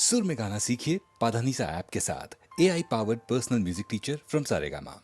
सुर में गाना सीखिए पाधानीसा ऐप के साथ। AI powered personal music teacher from Saregama.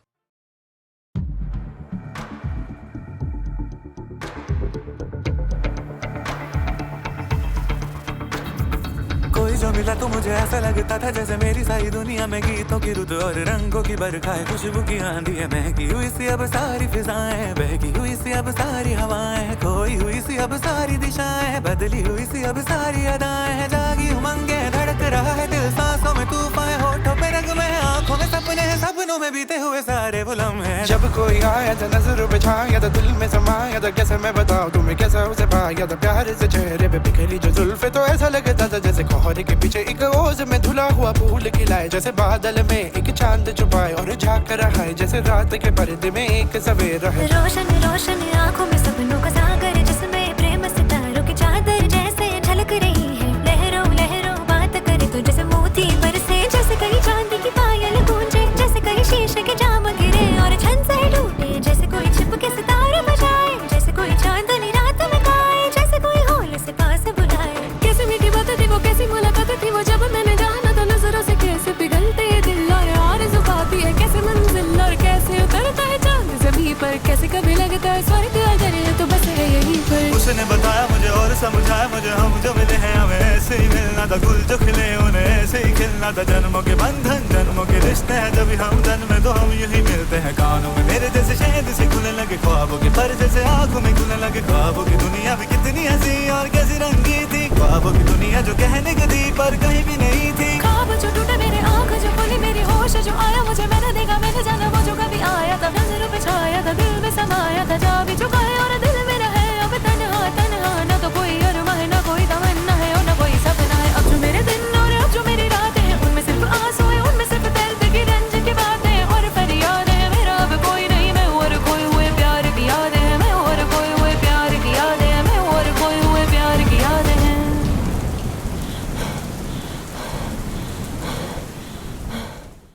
कोई जो मिला तो मुझे ऐसा लगता था जैसे मेरी सारी दुनिया में गीतों की रुत और रंगों की बरखाएं, खुशबू की आंधी है, महकी हुई सी अब सारी फिजाएं, बहकी हुई सी अब सारी हवाएं, खोई हुई सी अब सारी दिशाएं, बदली हुई सी अब सारी अदाएं, जागी उमंगे धड़क रहा है दिल, सांसों में तूफान, होठों पे नगमे हैं, आंखों में सपने हैं, सपनों में बीते हुए सारे वो लम्हे हैं। जब कोई आया था नजरों पे छाया था, दिल में समाया था, कैसे मैं बताऊं तुम्हें कैसा उसे पाया था, प्यार से चेहरे पे बिखरी जो जुल्फे, तो ऐसा लगता था जैसे कोहरे के पीछे एक ओस में धुला हुआ फूल खिलाए, जैसे बादल में एक चांद छुपाए और झांक रहा है, जैसे रात के पर्दे में एक सवेरा है। रोशन रोशन आंखों में सपनों का सागर, जिसमें प्रेम सितारों की चादर जैसे झलक रही है, लहरों लहरों बात करे तो जैसे मोती बरसे, जैसे कहीं चांदी की पायल गूंजे, जैसे कहीं शीशे के जाम गिरे और छन से टूटे, जैसे कोई छिप के सितारे बजाए, जैसे कोई चांदनी रात में गाए, जैसे कोई होल से पास बुलाए। कैसे मीठी बात थी वो, कैसी मुलाकात थी वो, जब मैंने जाना तो नजरों से कैसे पिघलते ये दिल और आरज़ू पाती है कैसे मंजिल, और कैसे उतरता है चांद ज़मीं पर, कैसे कभी लगता है स्वर्ग अगर ये तो बस है यहीं पर। उसने बताया मुझे और समझाया मुझे, हम जो मिले हैं हमें ऐसे ही मिलना था, गुल जो खिले उन्हें ऐसे ही खिलना था, जन्मों के बंधन जन्मों के रिश्ते हैं, जब हम जन्म में तो हम यही मिलते हैं। कानों में मेरे जैसे शहद से खुलने लगे ख्वाबों के पर, जैसे आंखों में खुलने लगे ख्वाबों की दुनिया भी कितनी हंसी और कैसी रंगी थी, ख्वाबों की दुनिया जो कहने की थी पर कहीं भी नहीं थी। ख्वाब जो टूटे मेरे, आँख जो खुली मेरी, होश जो आया मुझे, मैंने देखा मैंने जाना वो जो कभी आया था, नजरों पे छाया था, दिल में समाया था, जा भी चुका है